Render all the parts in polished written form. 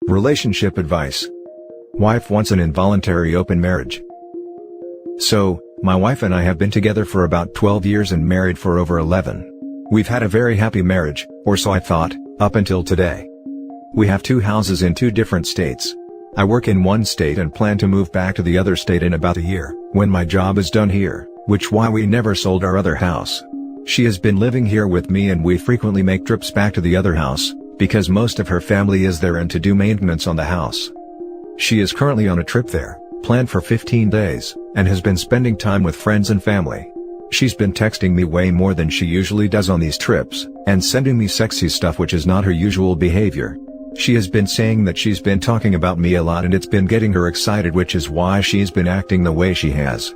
Relationship advice. Wife wants an involuntary open marriage. So, my wife and I have been together for about 12 years and married for over 11. We've had a very happy marriage, or so I thought, up until today. We have 2 houses in 2 different states. I work in one state and plan to move back to the other state in about a year, when my job is done here, which why we never sold our other house. She has been living here with me and we frequently make trips back to the other house, because most of her family is there and to do maintenance on the house. She is currently on a trip there, planned for 15 days, and has been spending time with friends and family. She's been texting me way more than she usually does on these trips, and sending me sexy stuff which is not her usual behavior. She has been saying that she's been talking about me a lot and it's been getting her excited, which is why she's been acting the way she has.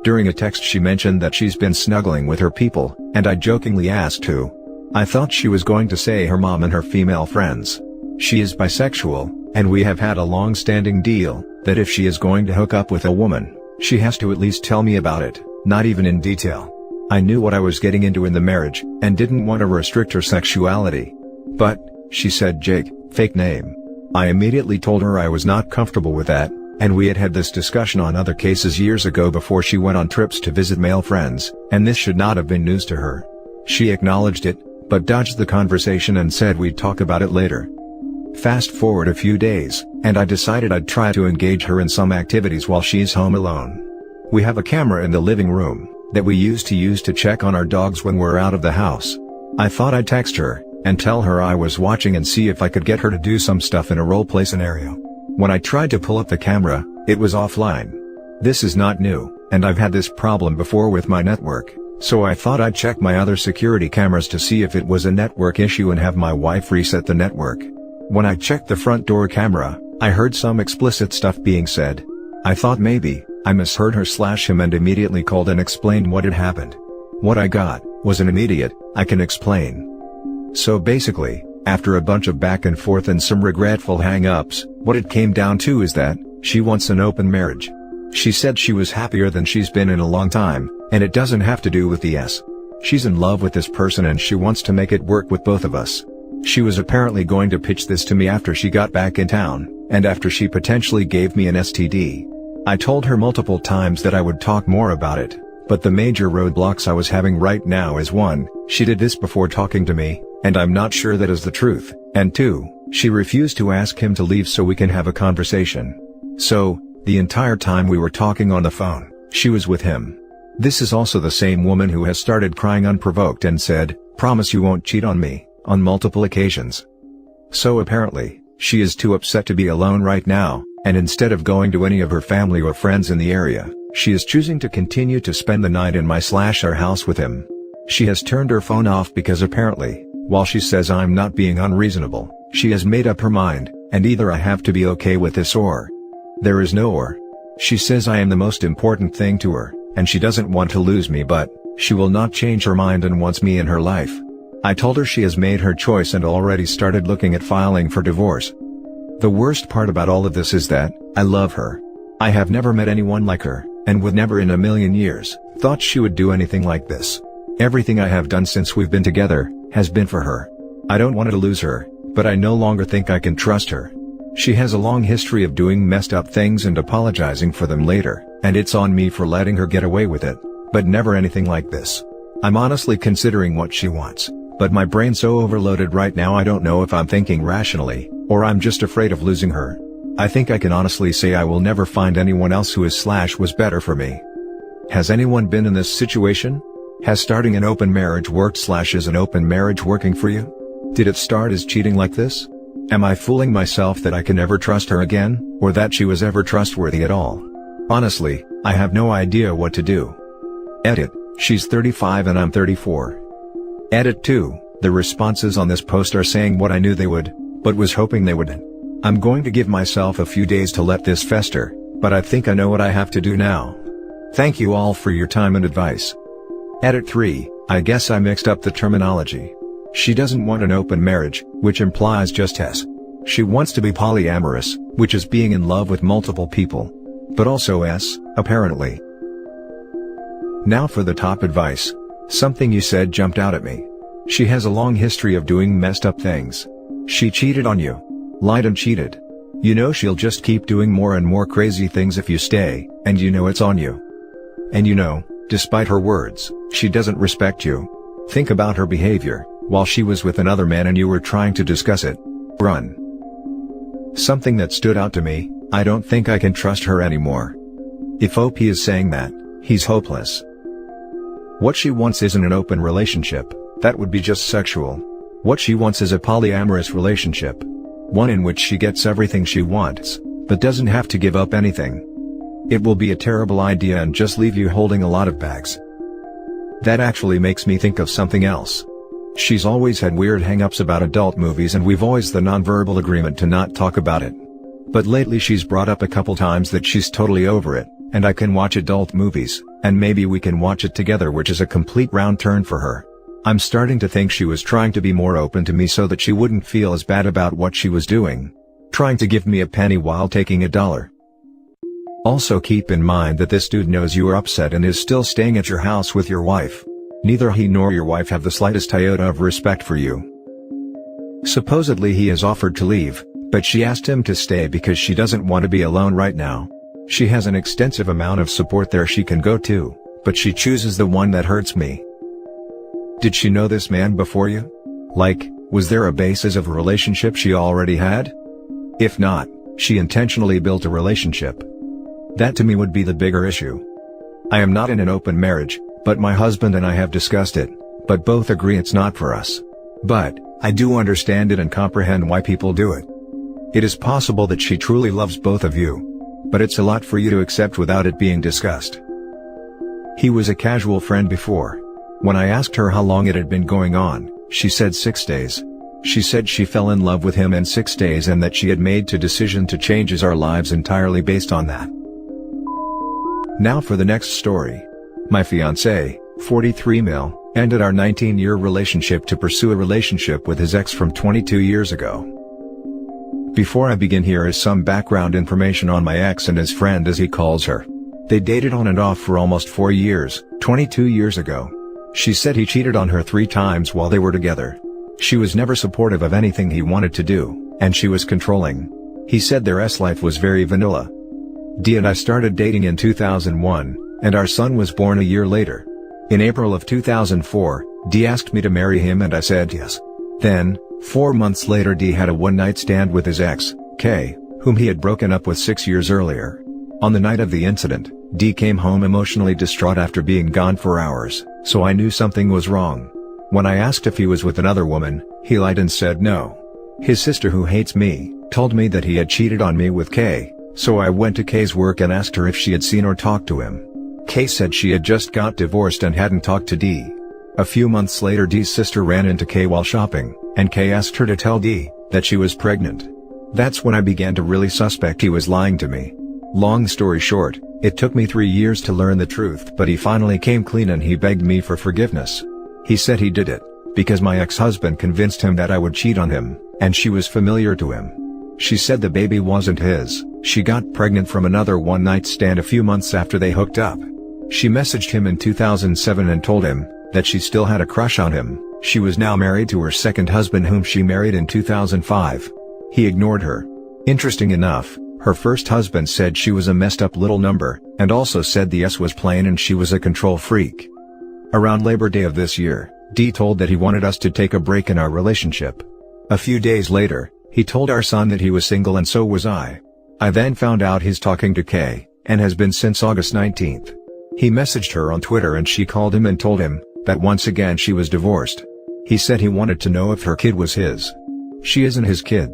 During a text she mentioned that she's been snuggling with her people, and I jokingly asked who. I thought she was going to say her mom and her female friends. She is bisexual, and we have had a long-standing deal, that if she is going to hook up with a woman, she has to at least tell me about it, not even in detail. I knew what I was getting into in the marriage, and didn't want to restrict her sexuality. But, she said Jake, fake name. I immediately told her I was not comfortable with that, and we had had this discussion on other cases years ago before she went on trips to visit male friends, and this should not have been news to her. She acknowledged it, but dodged the conversation and said we'd talk about it later. Fast forward a few days, and I decided I'd try to engage her in some activities while she's home alone. We have a camera in the living room, that we used to use to check on our dogs when we're out of the house. I thought I'd text her, and tell her I was watching and see if I could get her to do some stuff in a roleplay scenario. When I tried to pull up the camera, it was offline. This is not new, and I've had this problem before with my network, so I thought I'd check my other security cameras to see if it was a network issue and have my wife reset the network. When I checked the front door camera, I heard some explicit stuff being said. I thought maybe I misheard her/him and immediately called and explained what had happened. What I got was an immediate, "I can explain." So basically, after a bunch of back and forth and some regretful hang-ups, what it came down to is that she wants an open marriage. She said she was happier than she's been in a long time, and it doesn't have to do with the S. She's in love with this person and she wants to make it work with both of us. She was apparently going to pitch this to me after she got back in town, and after she potentially gave me an STD. I told her multiple times that I would talk more about it, but the major roadblocks I was having right now is 1, she did this before talking to me, and I'm not sure that is the truth, and 2, she refused to ask him to leave so we can have a conversation. So, the entire time we were talking on the phone, she was with him. This is also the same woman who has started crying unprovoked and said, "Promise you won't cheat on me," on multiple occasions. So apparently, she is too upset to be alone right now, and instead of going to any of her family or friends in the area, she is choosing to continue to spend the night in my/our house with him. She has turned her phone off because apparently, while she says I'm not being unreasonable, she has made up her mind, and either I have to be okay with this or there is no or. She says I am the most important thing to her, and she doesn't want to lose me, but she will not change her mind and wants me in her life. I told her she has made her choice and already started looking at filing for divorce. The worst part about all of this is that I love her. I have never met anyone like her, and would never in a million years thought she would do anything like this. Everything I have done since we've been together has been for her. I don't want to lose her, but I no longer think I can trust her. She has a long history of doing messed up things and apologizing for them later, and it's on me for letting her get away with it, but never anything like this. I'm honestly considering what she wants, but my brain's so overloaded right now I don't know if I'm thinking rationally, or I'm just afraid of losing her. I think I can honestly say I will never find anyone else who is/was better for me. Has anyone been in this situation? Has starting an open marriage worked/is an open marriage working for you? Did it start as cheating like this? Am I fooling myself that I can never trust her again, or that she was ever trustworthy at all? Honestly, I have no idea what to do. Edit, she's 35 and I'm 34. Edit 2, the responses on this post are saying what I knew they would, but was hoping they wouldn't. I'm going to give myself a few days to let this fester, but I think I know what I have to do now. Thank you all for your time and advice. Edit 3, I guess I mixed up the terminology. She doesn't want an open marriage, which implies just S. She wants to be polyamorous, which is being in love with multiple people. But also S, apparently. Now for the top advice. Something you said jumped out at me. She has a long history of doing messed up things. She cheated on you. Lied and cheated. You know she'll just keep doing more and more crazy things if you stay, and you know it's on you. And you know, despite her words, she doesn't respect you. Think about her behavior, while she was with another man and you were trying to discuss it. Run. Something that stood out to me, I don't think I can trust her anymore. If OP is saying that, he's hopeless. What she wants isn't an open relationship, that would be just sexual. What she wants is a polyamorous relationship. One in which she gets everything she wants, but doesn't have to give up anything. It will be a terrible idea and just leave you holding a lot of bags. That actually makes me think of something else. She's always had weird hang-ups about adult movies and we've always the non-verbal agreement to not talk about it. But lately she's brought up a couple times that she's totally over it, and I can watch adult movies, and maybe we can watch it together, which is a complete round turn for her. I'm starting to think she was trying to be more open to me so that she wouldn't feel as bad about what she was doing. Trying to give me a penny while taking $1. Also keep in mind that this dude knows you are upset and is still staying at your house with your wife. Neither he nor your wife have the slightest iota of respect for you. Supposedly he has offered to leave, but she asked him to stay because she doesn't want to be alone right now. She has an extensive amount of support there she can go to, but she chooses the one that hurts me. Did she know this man before you? Like, was there a basis of a relationship she already had? If not, she intentionally built a relationship. That to me would be the bigger issue. I am not in an open marriage, but my husband and I have discussed it, but both agree it's not for us. But, I do understand it and comprehend why people do it. It is possible that she truly loves both of you. But it's a lot for you to accept without it being discussed. He was a casual friend before. When I asked her how long it had been going on, she said 6 days. She said she fell in love with him in 6 days and that she had made the decision to change our lives entirely based on that. Now for the next story. My fiancé, 43 male, ended our 19-year relationship to pursue a relationship with his ex from 22 years ago. Before I begin, here is some background information on my ex and his friend, as he calls her. They dated on and off for almost 4 years, 22 years ago. She said he cheated on her 3 times while they were together. She was never supportive of anything he wanted to do, and she was controlling. He said their life was very vanilla. Dee and I started dating in 2001, and our son was born a year later. In April of 2004, Dee asked me to marry him and I said yes. Then, 4 months later, Dee had a one-night stand with his ex, Kay, whom he had broken up with 6 years earlier. On the night of the incident, Dee came home emotionally distraught after being gone for hours, so I knew something was wrong. When I asked if he was with another woman, he lied and said no. His sister, who hates me, told me that he had cheated on me with Kay, so I went to Kay's work and asked her if she had seen or talked to him. Kay said she had just got divorced and hadn't talked to Dee. A few months later, Dee's sister ran into Kay while shopping, and Kay asked her to tell Dee that she was pregnant. That's when I began to really suspect he was lying to me. Long story short, it took me 3 years to learn the truth, but he finally came clean and he begged me for forgiveness. He said he did it because my ex-husband convinced him that I would cheat on him, and she was familiar to him. She said the baby wasn't his. She got pregnant from another one-night stand a few months after they hooked up. She messaged him in 2007 and told him that she still had a crush on him. She was now married to her second husband, whom she married in 2005. He ignored her. Interesting enough, her first husband said she was a messed up little number, and also said the S was plain and she was a control freak. Around Labor Day of this year, Dee told that he wanted us to take a break in our relationship. A few days later, he told our son that he was single and so was I. I then found out he's talking to Kay, and has been since August 19th. He messaged her on Twitter and she called him and told him that once again she was divorced. He said he wanted to know if her kid was his. She isn't his kid.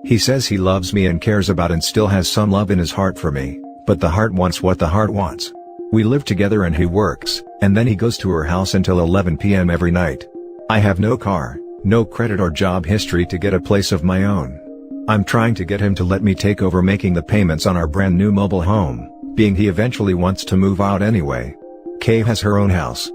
He says he loves me and cares about and still has some love in his heart for me, but the heart wants what the heart wants. We live together and he works, and then he goes to her house until 11 p.m. every night. I have no car, no credit or job history to get a place of my own. I'm trying to get him to let me take over making the payments on our brand new mobile home, being he eventually wants to move out anyway. Kay has her own house.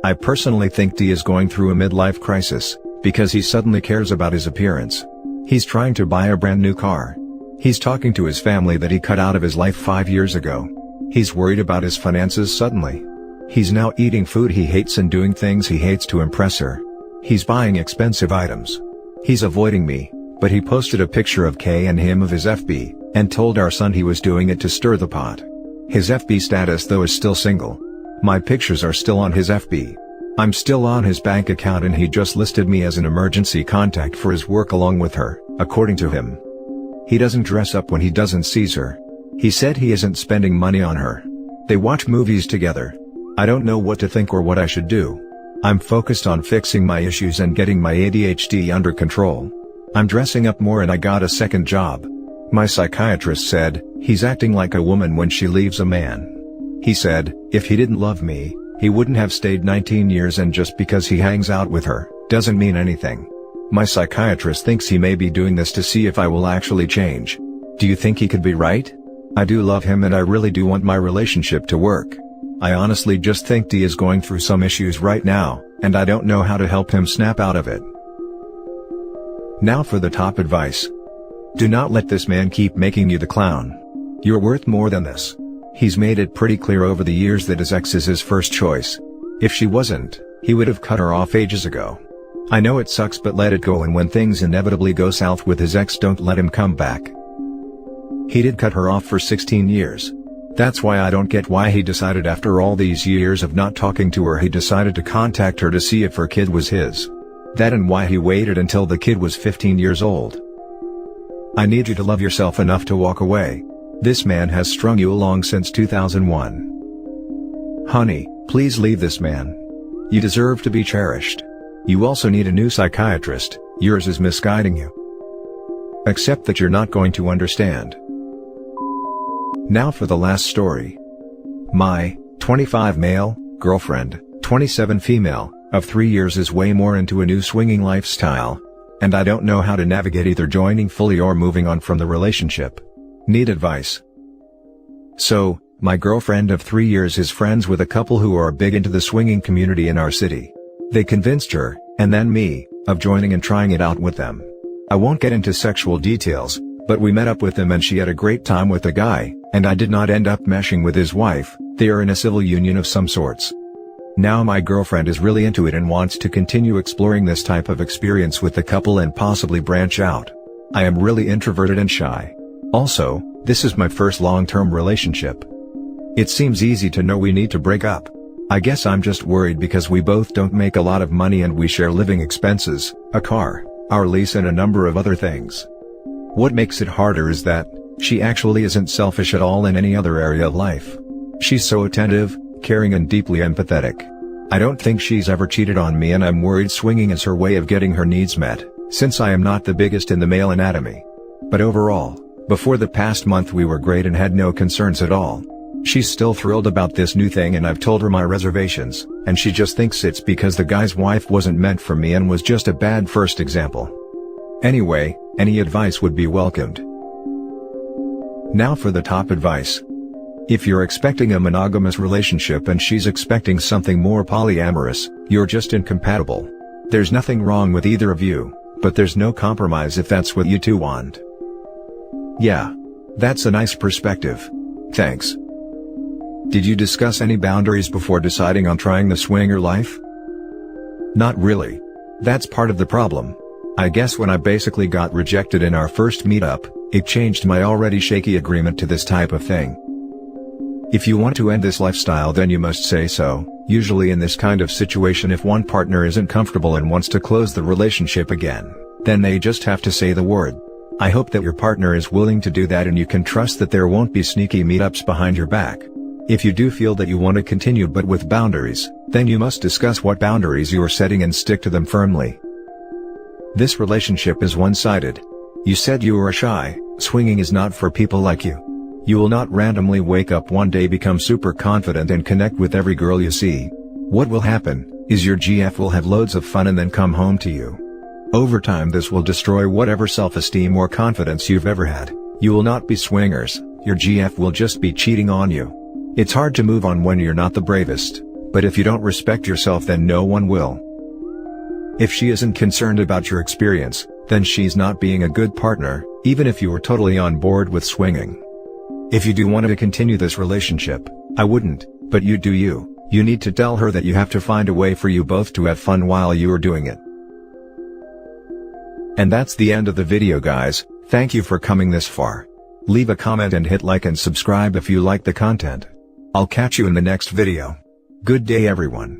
I personally think Dee is going through a midlife crisis, because he suddenly cares about his appearance. He's trying to buy a brand new car. He's talking to his family that he cut out of his life 5 years ago. He's worried about his finances suddenly. He's now eating food he hates and doing things he hates to impress her. He's buying expensive items. He's avoiding me, But he posted a picture of Kay and him of his FB, and told our son he was doing it to stir the pot. His FB status though is still single. My pictures are still on his FB. I'm still on his bank account and he just listed me as an emergency contact for his work along with her, according to him. He doesn't dress up when he doesn't sees her. He said he isn't spending money on her. They watch movies together. I don't know what to think or what I should do. I'm focused on fixing my issues and getting my ADHD under control. I'm dressing up more and I got a second job. My psychiatrist said, he's acting like a woman when she leaves a man. He said, if he didn't love me, he wouldn't have stayed 19 years and just because he hangs out with her, doesn't mean anything. My psychiatrist thinks he may be doing this to see if I will actually change. Do you think he could be right? I do love him and I really do want my relationship to work. I honestly just think D is going through some issues right now, and I don't know how to help him snap out of it. Now for the top advice. Do not let this man keep making you the clown. You're worth more than this. He's made it pretty clear over the years that his ex is his first choice. If she wasn't, he would have cut her off ages ago. I know it sucks but let it go, and when things inevitably go south with his ex, don't let him come back. He did cut her off for 16 years. That's why I don't get why he decided after all these years of not talking to her he decided to contact her to see if her kid was his. That and why he waited until the kid was 15 years old. I need you to love yourself enough to walk away. This man has strung you along since 2001. Honey, please leave this man. You deserve to be cherished. You also need a new psychiatrist, yours is misguiding you. Accept that you're not going to understand. Now for the last story. My 25 male girlfriend, 27 female, of 3 years is way more into a new swinging lifestyle. And I don't know how to navigate either joining fully or moving on from the relationship. Need advice. So, my girlfriend of 3 years is friends with a couple who are big into the swinging community in our city. They convinced her, and then me, of joining and trying it out with them. I won't get into sexual details, but we met up with them and she had a great time with the guy, and I did not end up meshing with his wife. They are in a civil union of some sorts. Now my girlfriend is really into it and wants to continue exploring this type of experience with the couple and possibly branch out. I am really introverted and shy. Also, this is my first long-term relationship. It seems easy to know we need to break up. I guess I'm just worried because we both don't make a lot of money and we share living expenses, a car, our lease and a number of other things. What makes it harder is that she actually isn't selfish at all in any other area of life. She's so attentive, caring and deeply empathetic. I don't think she's ever cheated on me and I'm worried swinging is her way of getting her needs met, since I am not the biggest in the male anatomy. But overall, before the past month we were great and had no concerns at all. She's still thrilled about this new thing and I've told her my reservations, and she just thinks it's because the guy's wife wasn't meant for me and was just a bad first example. Anyway, any advice would be welcomed. Now for the top advice. If you're expecting a monogamous relationship and she's expecting something more polyamorous, you're just incompatible. There's nothing wrong with either of you, but there's no compromise if that's what you two want. Yeah. That's a nice perspective. Thanks. Did you discuss any boundaries before deciding on trying the swinger life? Not really. That's part of the problem. I guess when I basically got rejected in our first meetup, it changed my already shaky agreement to this type of thing. If you want to end this lifestyle then you must say so. Usually in this kind of situation if one partner isn't comfortable and wants to close the relationship again, then they just have to say the word. I hope that your partner is willing to do that and you can trust that there won't be sneaky meetups behind your back. If you do feel that you want to continue but with boundaries, then you must discuss what boundaries you are setting and stick to them firmly. This relationship is one-sided. You said you were shy. Swinging is not for people like you. You will not randomly wake up one day, become super confident and connect with every girl you see. What will happen is your GF will have loads of fun and then come home to you. Over time this will destroy whatever self-esteem or confidence you've ever had. You will not be swingers, your GF will just be cheating on you. It's hard to move on when you're not the bravest, but if you don't respect yourself then no one will. If she isn't concerned about your experience, then she's not being a good partner, even if you were totally on board with swinging. If you do want to continue this relationship, I wouldn't, but you do you. You need to tell her that you have to find a way for you both to have fun while you are doing it. And that's the end of the video, guys. Thank you for coming this far. Leave a comment and hit like and subscribe if you like the content. I'll catch you in the next video. Good day everyone.